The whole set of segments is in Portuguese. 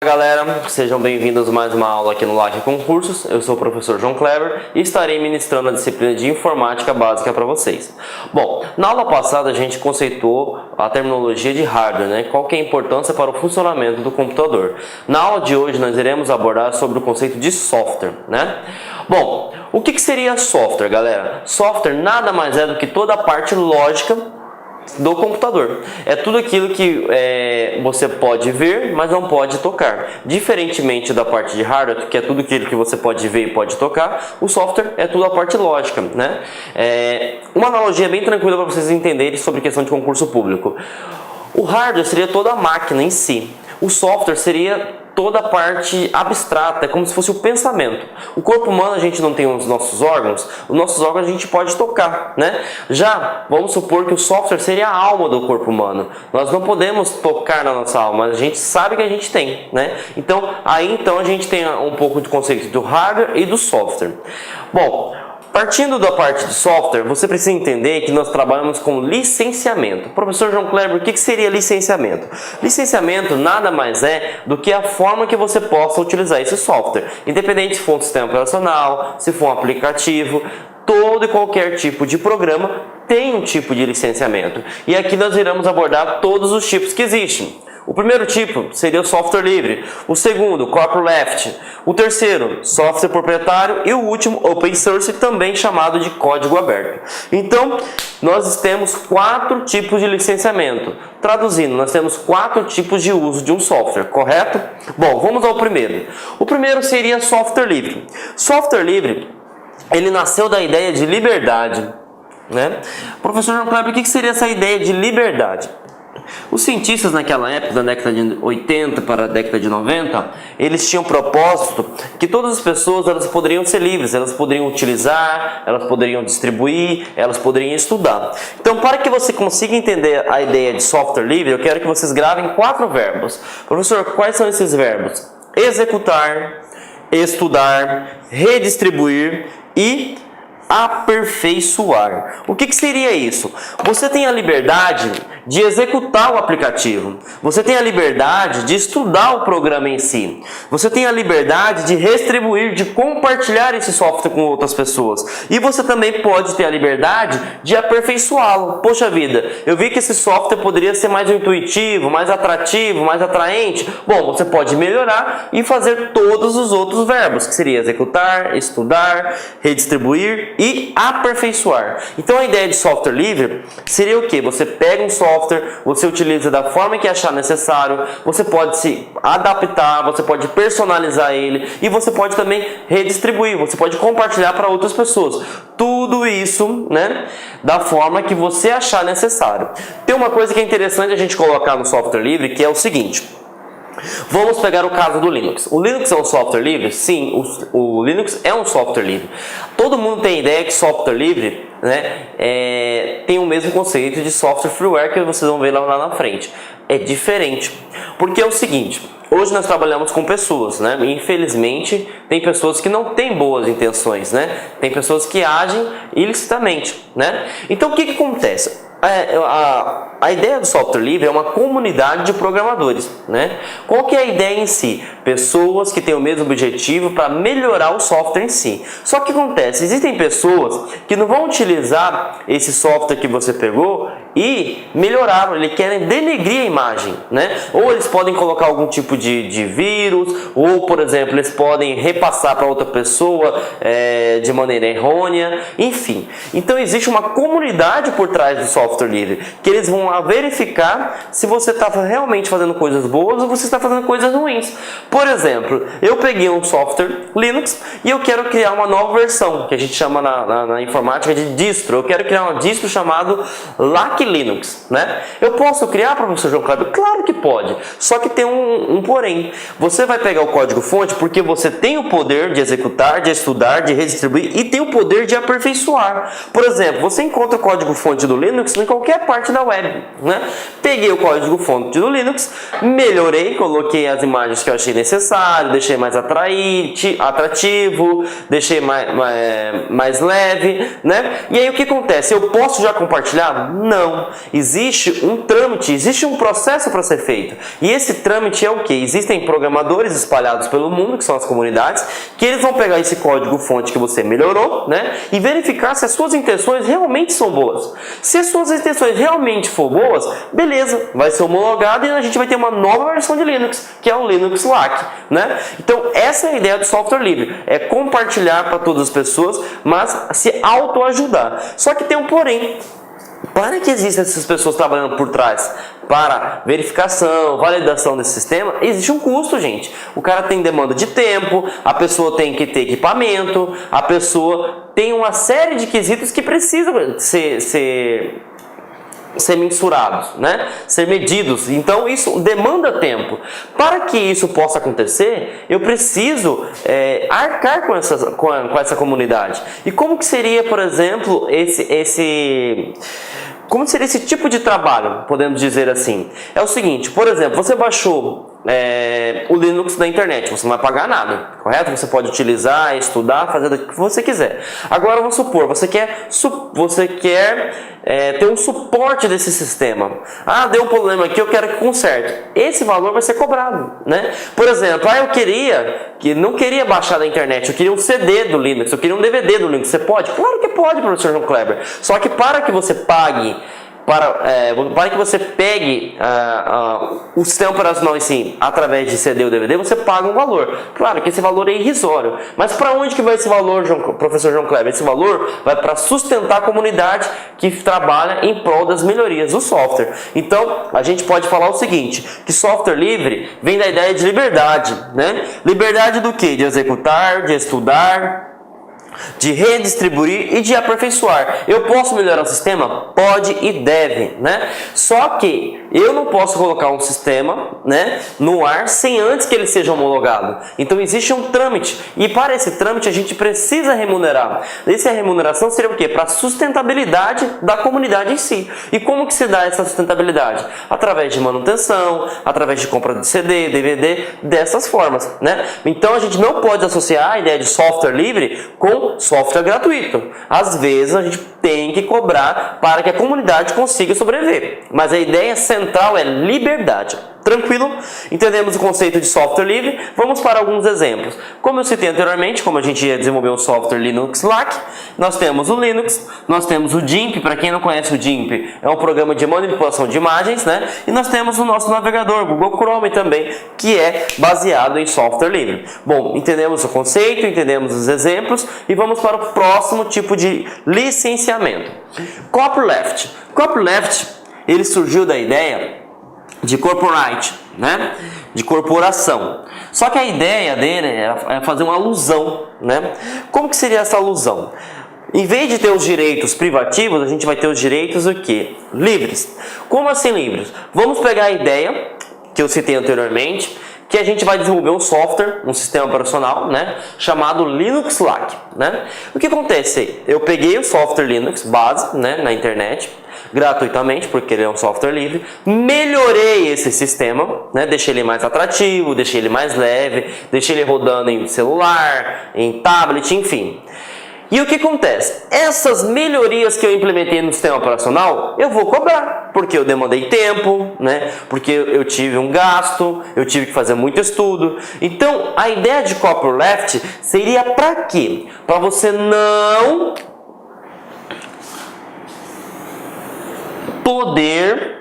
Galera, sejam bem-vindos a mais uma aula aqui no LAC Concursos. Eu sou o professor João Kleber e estarei ministrando a disciplina de Informática Básica para vocês. Bom, na aula passada a gente conceituou a terminologia de hardware, né? Qual que é a importância para o funcionamento do computador. Na aula de hoje nós iremos abordar sobre o conceito de software, né? Bom, o que seria software, galera? Software nada mais é do que toda a parte lógica do computador. É tudo aquilo que você pode ver, mas não pode tocar. Diferentemente da parte de hardware, que é tudo aquilo que você pode ver e pode tocar, o software é tudo a parte lógica, né? Uma analogia bem tranquila para vocês entenderem sobre questão de concurso público. O hardware seria toda a máquina em si. O software seria toda a parte abstrata, é como se fosse o pensamento. O corpo humano a gente não tem os nossos órgãos a gente pode tocar, né? Já vamos supor que o software seria a alma do corpo humano. Nós não podemos tocar na nossa alma, mas a gente sabe que a gente tem, né? Então a gente tem um pouco de conceito do hardware e do software. Bom, partindo da parte de software, você precisa entender que nós trabalhamos com licenciamento. Professor João Kleber, o que seria licenciamento? Licenciamento nada mais é do que a forma que você possa utilizar esse software. Independente se for um sistema operacional, se for um aplicativo, todo e qualquer tipo de programa tem um tipo de licenciamento. E aqui nós iremos abordar todos os tipos que existem. O primeiro tipo seria o software livre, o segundo, copyleft, o terceiro, software proprietário e o último, open source, também chamado de código aberto. Então, nós temos 4 tipos de licenciamento. Traduzindo, nós temos 4 tipos de uso de um software, correto? Bom, vamos ao primeiro. O primeiro seria software livre. Software livre, ele nasceu da ideia de liberdade, né? Professor João Kleber, o que seria essa ideia de liberdade? Os cientistas naquela época, da década de 80 para a década de 90, eles tinham propósito que todas as pessoas elas poderiam ser livres, elas poderiam utilizar, elas poderiam distribuir, elas poderiam estudar. Então, para que você consiga entender a ideia de software livre, eu quero que vocês gravem 4 verbos. Professor, quais são esses verbos? Executar, estudar, redistribuir e aperfeiçoar. O que seria isso? Você tem a liberdade de executar o aplicativo. Você tem a liberdade de estudar o programa em si. Você tem a liberdade de distribuir, de compartilhar esse software com outras pessoas. E você também pode ter a liberdade de aperfeiçoá-lo. Poxa vida, eu vi que esse software poderia ser mais intuitivo, mais atrativo, mais atraente. Bom, você pode melhorar e fazer todos os outros verbos, que seria executar, estudar, redistribuir e aperfeiçoar. Então a ideia de software livre seria o que? Você pega um software, você utiliza da forma que achar necessário, você pode se adaptar, você pode personalizar ele e você pode também redistribuir, você pode compartilhar para outras pessoas. Tudo isso, né, da forma que você achar necessário. Tem uma coisa que é interessante a gente colocar no software livre, que é o seguinte. Vamos pegar o caso do Linux. O Linux é um software livre? Sim, o Linux é um software livre. Todo mundo tem ideia que software livre, né, tem o mesmo conceito de software freeware que vocês vão ver lá na frente. É diferente, porque é o seguinte, hoje nós trabalhamos com pessoas, né? Infelizmente, tem pessoas que não têm boas intenções, né? Tem pessoas que agem ilicitamente, né? Então, o que acontece? A ideia do software livre é uma comunidade de programadores, né? Qual que é a ideia em si? Pessoas que têm o mesmo objetivo para melhorar o software em si. Só que acontece, existem pessoas que não vão utilizar esse software que você pegou e melhorar, eles querem denegrir a imagem, né? Ou eles podem colocar algum tipo de vírus, ou, por exemplo, eles podem repassar para outra pessoa de maneira errônea, enfim. Então existe uma comunidade por trás do software livre, que eles vão verificar se você está realmente fazendo coisas boas ou você está fazendo coisas ruins. Por exemplo, eu peguei um software Linux e eu quero criar uma nova versão, que a gente chama na informática de distro. Eu quero criar uma distro chamada LAC Linux, né? Eu posso criar, professor João Kleber? Claro que pode, só que tem um porém. Você vai pegar o código-fonte porque você tem o poder de executar, de estudar, de redistribuir e tem o poder de aperfeiçoar. Por exemplo, você encontra o código-fonte do Linux em qualquer parte da web, né? Peguei o código-fonte do Linux, melhorei, coloquei as imagens que eu achei necessário, deixei mais atrativo, deixei mais leve, né? E aí o que acontece? Eu posso já compartilhar? Não. Existe um trâmite, existe um processo para ser feito. feito. E esse trâmite é o que? Existem programadores espalhados pelo mundo, que são as comunidades, que eles vão pegar esse código-fonte que você melhorou, né, e verificar se as suas intenções realmente são boas. Se as suas intenções realmente for boas, beleza, vai ser homologado e a gente vai ter uma nova versão de Linux, que é o Linux LAC, né? Então essa é a ideia do software livre, é compartilhar para todas as pessoas, mas se autoajudar. Só que tem um porém. Para que existam essas pessoas trabalhando por trás para verificação, validação desse sistema, existe um custo, gente. O cara tem demanda de tempo, a pessoa tem que ter equipamento, a pessoa tem uma série de quesitos que precisam ser mensurados, né? Ser medidos. Então isso demanda tempo. Para que isso possa acontecer, eu preciso arcar com essa comunidade. E como que seria, por exemplo, como seria esse tipo de trabalho, podemos dizer assim? É o seguinte, por exemplo, você baixou o Linux da internet, você não vai pagar nada, correto? Você pode utilizar, estudar, fazer o que você quiser. Agora vamos supor, você quer ter um suporte desse sistema. Ah, deu um problema aqui, eu quero que conserte. Esse valor vai ser cobrado, né? Por exemplo, não queria baixar da internet, eu queria um CD do Linux, eu queria um DVD do Linux. Você pode? Claro que pode, professor João Kleber. Só que para que você pague, para que você pegue o sistema operacional em si através de CD ou DVD, você paga um valor. Claro que esse valor é irrisório. Mas para onde que vai esse valor, professor João Kleber? Esse valor vai para sustentar a comunidade que trabalha em prol das melhorias do software. Então, a gente pode falar o seguinte, que software livre vem da ideia de liberdade, né? Liberdade do quê? De executar, de estudar, de redistribuir e de aperfeiçoar. Eu posso melhorar o sistema? Pode e deve, né? Só que eu não posso colocar um sistema, né, no ar sem antes que ele seja homologado. Então existe um trâmite e para esse trâmite a gente precisa remunerar. Essa remuneração seria o quê? Para a sustentabilidade da comunidade em si. E como que se dá essa sustentabilidade? Através de manutenção, através de compra de CD, DVD, dessas formas, né? Então a gente não pode associar a ideia de software livre com software gratuito. Às vezes a gente tem que cobrar para que a comunidade consiga sobreviver. Mas a ideia central é liberdade. Tranquilo? Entendemos o conceito de software livre. Vamos para alguns exemplos. Como eu citei anteriormente, como a gente ia desenvolver um software Linux LAC, nós temos o Linux, nós temos o GIMP. Para quem não conhece o GIMP, é um programa de manipulação de imagens, né? E nós temos o nosso navegador, Google Chrome também, que é baseado em software livre. Bom, entendemos o conceito, entendemos os exemplos e vamos para o próximo tipo de licenciamento. Copyleft. Copyleft, ele surgiu da ideia de corporate, né? De corporação. Só que a ideia dele é fazer uma alusão, né? Como que seria essa alusão? Em vez de ter os direitos privativos, a gente vai ter os direitos o quê? Livres. Como assim livres? Vamos pegar a ideia que eu citei anteriormente, que a gente vai desenvolver um software, um sistema operacional, né, chamado Linux LAC, né? O que acontece? Eu peguei o software Linux base, né, na internet, gratuitamente, porque ele é um software livre, melhorei esse sistema, né, deixei ele mais atrativo, deixei ele mais leve, deixei ele rodando em celular, em tablet, enfim. E o que acontece? Essas melhorias que eu implementei no sistema operacional, eu vou cobrar, porque eu demandei tempo, né? Porque eu tive um gasto, eu tive que fazer muito estudo. Então, a ideia de copyleft seria para quê? Para você não poder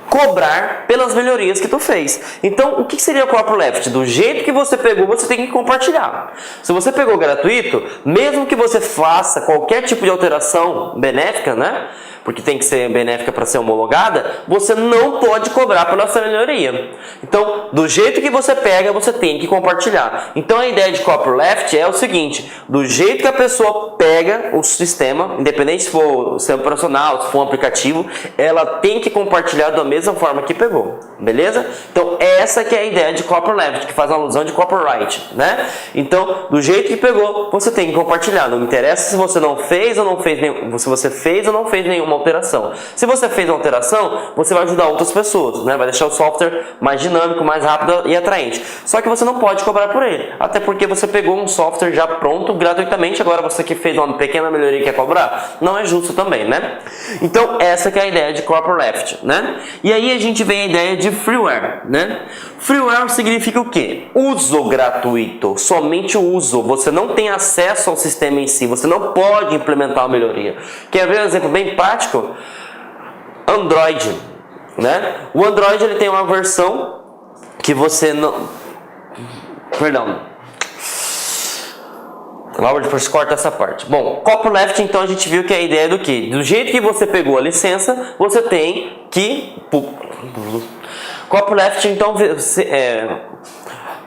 cobrar pelas melhorias que tu fez. Então, o que seria o copyleft? Do jeito que você pegou, você tem que compartilhar. Se você pegou gratuito, mesmo que você faça qualquer tipo de alteração benéfica, né? Porque tem que ser benéfica para ser homologada, você não pode cobrar pela sua melhoria. Então, do jeito que você pega, você tem que compartilhar. Então, a ideia de copyleft é o seguinte, do jeito que a pessoa pega o sistema, independente se for o sistema operacional, se for um aplicativo, ela tem que compartilhar da mesma forma que pegou, beleza? Então, essa que é a ideia de copyleft, que faz uma alusão de copyright, né? Então, do jeito que pegou, você tem que compartilhar. Não interessa se você não fez ou não fez nenhum, se você fez ou não fez nenhuma alteração. Se você fez uma alteração, você vai ajudar outras pessoas, né? Vai deixar o software mais dinâmico, mais rápido e atraente. Só que você não pode cobrar por ele, até porque você pegou um software já pronto gratuitamente, agora você que fez uma pequena melhoria e quer cobrar, não é justo também, né? Então essa que é a ideia de copyleft, né? E aí a gente vem a ideia de freeware, né? Freeware significa o quê? Uso gratuito, somente o uso. Você não tem acesso ao sistema em si, você não pode implementar uma melhoria. Quer ver um exemplo bem prático? Android, né? O Android ele tem uma versão que você não... Perdão. Logo depois corta essa parte. Bom, copyleft, então a gente viu que é a ideia do que? Do jeito que você pegou a licença, você tem que... Copyleft, então...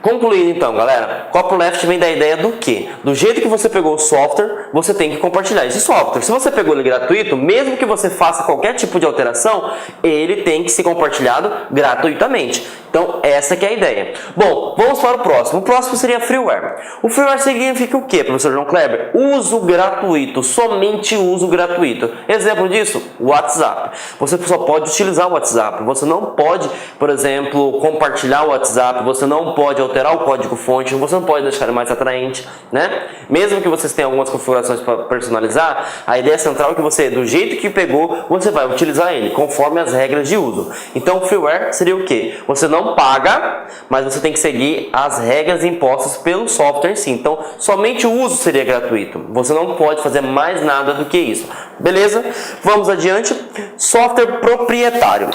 Concluindo então, galera, copyleft vem da ideia do que? Do jeito que você pegou o software, você tem que compartilhar esse software. Se você pegou ele gratuito, mesmo que você faça qualquer tipo de alteração, ele tem que ser compartilhado gratuitamente. Então, essa que é a ideia. Bom, vamos para o próximo. O próximo seria freeware. O freeware significa o que, professor João Kleber? Uso gratuito, somente uso gratuito. Exemplo disso, WhatsApp. Você só pode utilizar o WhatsApp. Você não pode, por exemplo, compartilhar o WhatsApp. Você não pode alterar o código-fonte. Você não pode deixar ele mais atraente, né? Mesmo que vocês tenham algumas configurações para personalizar, a ideia central é que você, do jeito que pegou, você vai utilizar ele, conforme as regras de uso. Então, o freeware seria o que? Você não paga, mas você tem que seguir as regras impostas pelo software em si. Então, somente o uso seria gratuito. Você não pode fazer mais nada do que isso. Beleza? Vamos adiante. Software proprietário.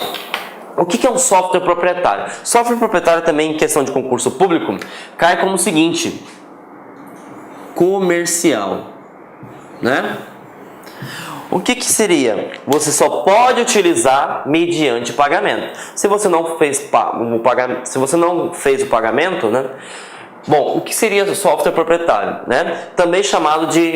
O que é um software proprietário? Software proprietário também, em questão de concurso público, cai como o seguinte: comercial, né? O que seria? Você só pode utilizar mediante pagamento. Se você não fez o pagamento, né? Bom, o que seria o software proprietário, né? Também chamado de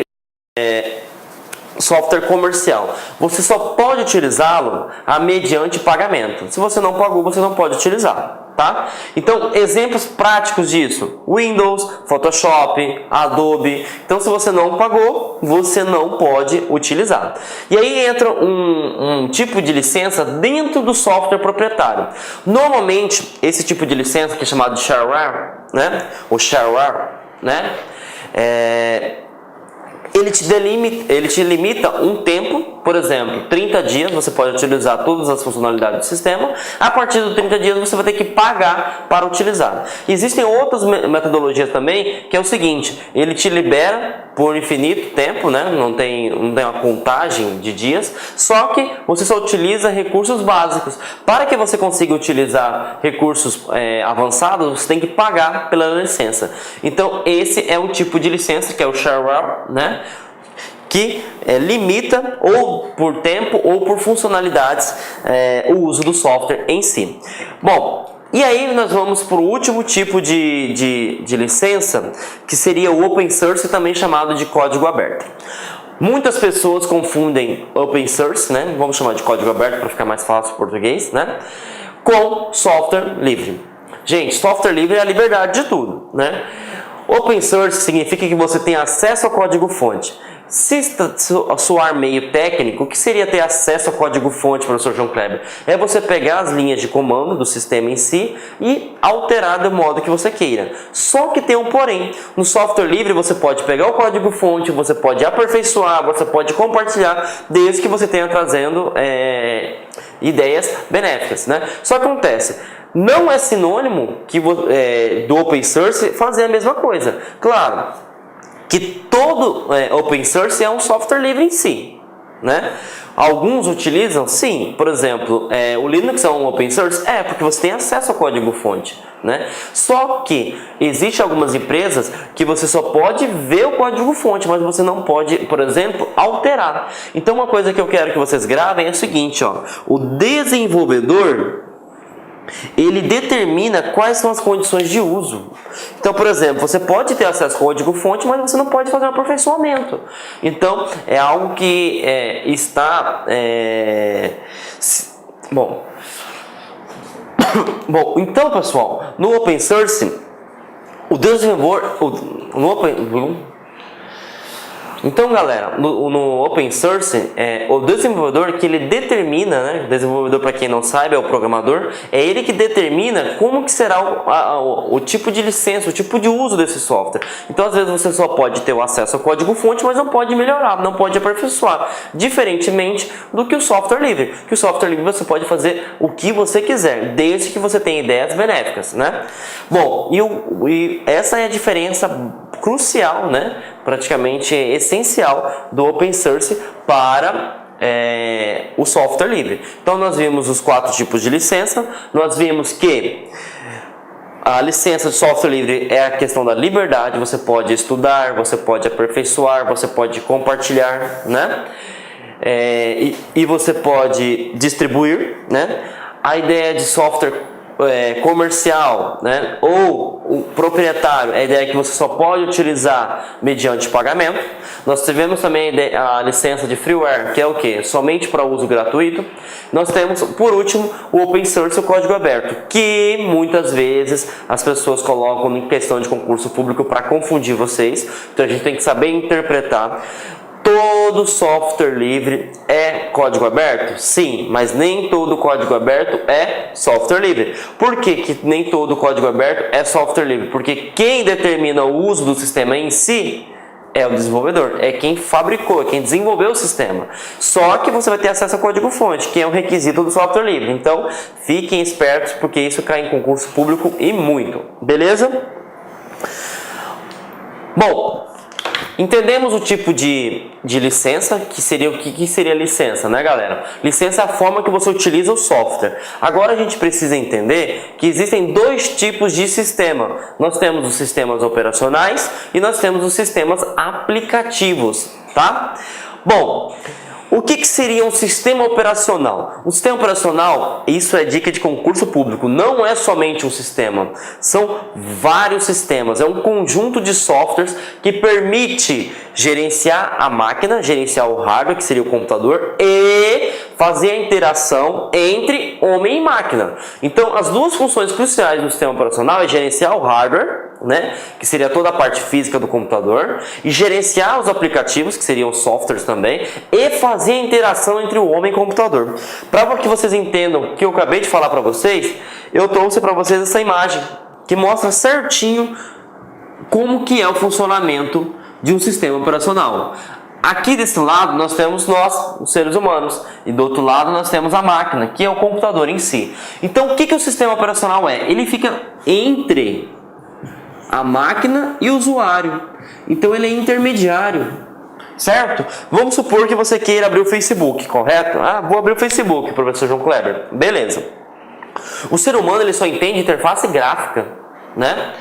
software comercial. Você só pode utilizá-lo mediante pagamento. Se você não pagou, você não pode utilizar, tá? Então, exemplos práticos disso: Windows, Photoshop, Adobe. Então, se você não pagou, você não pode utilizar. E aí entra um tipo de licença dentro do software proprietário. Normalmente, esse tipo de licença, que é chamado de shareware, né? O shareware, né? Ele te limita um tempo, por exemplo, 30 dias você pode utilizar todas as funcionalidades do sistema. A partir de 30 dias você vai ter que pagar para utilizar. Existem outras metodologias também, que é o seguinte: ele te libera por infinito tempo, né? Não tem uma contagem de dias, só que você só utiliza recursos básicos. Para que você consiga utilizar recursos avançados, você tem que pagar pela licença. Então esse é o tipo de licença que é o shareware, né? Que limita ou por tempo ou por funcionalidades o uso do software em si. Bom, e aí nós vamos para o último tipo de licença, que seria o open source, também chamado de código aberto. Muitas pessoas confundem open source, né? Vamos chamar de código aberto para ficar mais fácil em português, né? Com software livre. Gente, software livre é a liberdade de tudo, né? Open source significa que você tem acesso ao código-fonte. Se soar meio técnico, o que seria ter acesso ao código-fonte, professor João Kleber? É você pegar as linhas de comando do sistema em si e alterar do modo que você queira. Só que tem um porém. No software livre você pode pegar o código-fonte, você pode aperfeiçoar, você pode compartilhar, desde que você tenha trazendo ideias benéficas, né? Só que acontece, não é sinônimo do open source fazer a mesma coisa. Claro que todo open source é um software livre em si, né? Alguns utilizam, sim. Por exemplo, o Linux é um open source? Porque você tem acesso ao código-fonte, né? Só que existem algumas empresas que você só pode ver o código-fonte, mas você não pode, por exemplo, alterar. Então, uma coisa que eu quero que vocês gravem é o seguinte, ó: o desenvolvedor, ele determina quais são as condições de uso. Então, por exemplo, você pode ter acesso ao código-fonte, mas você não pode fazer um aperfeiçoamento. Então, é algo que está... Bom, então, pessoal, no open source, o desenvolvedor... Então, galera, no Open Source, o desenvolvedor que ele determina, né? O desenvolvedor, para quem não sabe, é o programador, é ele que determina como que será o tipo de licença, o tipo de uso desse software. Então, às vezes você só pode ter o acesso ao código-fonte, mas não pode melhorar, não pode aperfeiçoar, diferentemente do que o software livre. Que o software livre você pode fazer o que você quiser, desde que você tenha ideias benéficas, né? Bom, e essa é a diferença crucial, né? Praticamente essencial do Open Source para o software livre. Então nós vimos os 4 tipos de licença, nós vimos que a licença de software livre é a questão da liberdade, você pode estudar, você pode aperfeiçoar, você pode compartilhar, né? E você pode distribuir, né? A ideia de software comercial, né, ou o proprietário, a ideia é que você só pode utilizar mediante pagamento. Nós tivemos também a licença de freeware, que é o que? Somente para uso gratuito. Nós temos, por último, o open source, o código aberto, que muitas vezes as pessoas colocam em questão de concurso público para confundir vocês. Então a gente tem que saber interpretar. Todo software livre é código aberto? Sim, mas nem todo código aberto é software livre. Por que nem todo código aberto é software livre? Porque quem determina o uso do sistema em si é o desenvolvedor, é quem fabricou, é quem desenvolveu o sistema. Só que você vai ter acesso ao código-fonte, que é um requisito do software livre. Então, fiquem espertos, porque isso cai em concurso público e muito. Beleza? Bom, entendemos o tipo de licença, que seria o que seria licença, né, galera? Licença é a forma que você utiliza o software. Agora a gente precisa entender que existem 2 tipos de sistema. Nós temos os sistemas operacionais e nós temos os sistemas aplicativos, tá? Bom, o que seria um sistema operacional? Um sistema operacional, isso é dica de concurso público, não é somente um sistema, são vários sistemas, é um conjunto de softwares que permite gerenciar a máquina, gerenciar o hardware, que seria o computador, e fazer a interação entre homem e máquina. Então, as 2 funções cruciais do sistema operacional é gerenciar o hardware, né, que seria toda a parte física do computador, e gerenciar os aplicativos, que seriam softwares também, e fazer a interação entre o homem e o computador. Para que vocês entendam o que eu acabei de falar para vocês, eu trouxe para vocês essa imagem, que mostra certinho como que é o funcionamento de um sistema operacional. Aqui desse lado nós temos nós, os seres humanos, e do outro lado nós temos a máquina, que é o computador em si. Então o que o sistema operacional é? Ele fica entre a máquina e o usuário. Então ele é intermediário, certo? Vamos supor que você queira abrir o Facebook, correto? Vou abrir o Facebook, professor João Kleber. Beleza. O ser humano ele só entende interface gráfica, né?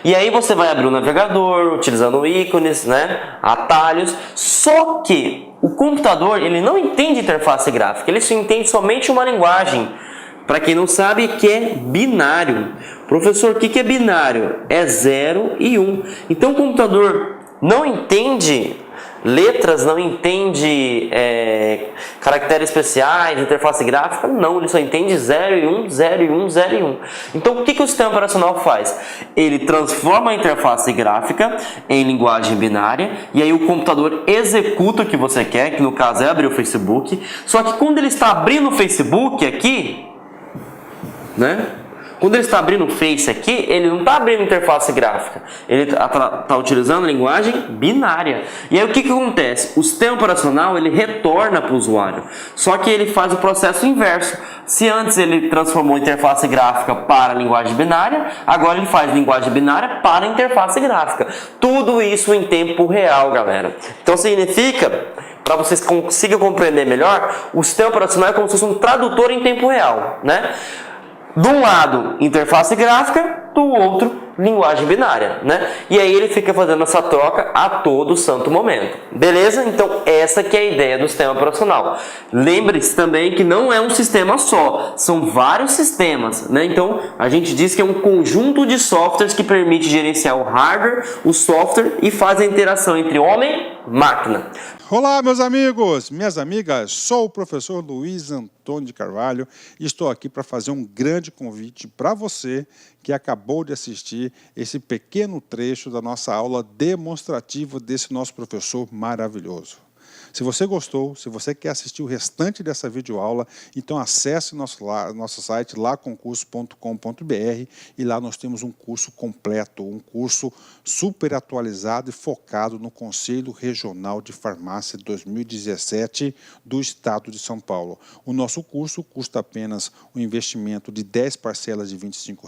E aí você vai abrir o navegador, utilizando ícones, né, atalhos. Só que o computador ele não entende interface gráfica, ele só entende somente uma linguagem. Para quem não sabe, que é binário. Professor, o que é binário? É 0 e 1. Então o computador não entende letras, não entende caracteres especiais, interface gráfica, não, ele só entende 0 e 1, 0 e 1, 0 e 1. Então o que o sistema operacional faz? Ele transforma a interface gráfica em linguagem binária, e aí o computador executa o que você quer, que no caso é abrir o Facebook, só que quando ele está abrindo o Facebook aqui, né? Quando ele está abrindo o Face aqui, ele não está abrindo interface gráfica, ele está utilizando a linguagem binária. E aí o que acontece? O sistema operacional ele retorna para o usuário, só que ele faz o processo inverso. Se antes ele transformou a interface gráfica para a linguagem binária, agora ele faz linguagem binária para a interface gráfica. Tudo isso em tempo real, galera. Então significa, para vocês consigam compreender melhor, o sistema operacional é como se fosse um tradutor em tempo real, né? De um lado, interface gráfica, do outro, linguagem binária, né? E aí ele fica fazendo essa troca a todo santo momento. Beleza? Então, essa que é a ideia do sistema operacional. Lembre-se também que não é um sistema só, são vários sistemas, né? Então, a gente diz que é um conjunto de softwares que permite gerenciar o hardware, o software e faz a interação entre homem máquina. Olá, meus amigos, minhas amigas, sou o professor Luiz Antônio de Carvalho e estou aqui para fazer um grande convite para você que acabou de assistir esse pequeno trecho da nossa aula demonstrativa desse nosso professor maravilhoso. Se você gostou, se você quer assistir o restante dessa videoaula, então acesse nosso site laconcurso.com.br e lá nós temos um curso completo, um curso super atualizado e focado no Conselho Regional de Farmácia 2017 do Estado de São Paulo. O nosso curso custa apenas um investimento de 10 parcelas de R$ 25.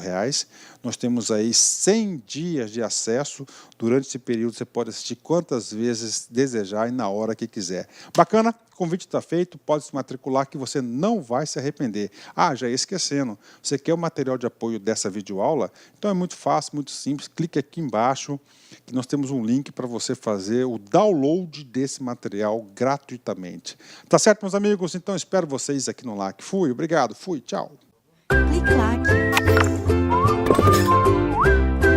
Nós temos aí 100 dias de acesso. Durante esse período você pode assistir quantas vezes desejar e na hora que quiser. Bacana? O convite está feito, pode se matricular que você não vai se arrepender. Ah, já ia esquecendo, você quer o material de apoio dessa videoaula? Então é muito fácil, muito simples, clique aqui embaixo que nós temos um link para você fazer o download desse material gratuitamente. Tá certo, meus amigos? Então espero vocês aqui no LAC. Fui, obrigado, fui, tchau. Clique LAC.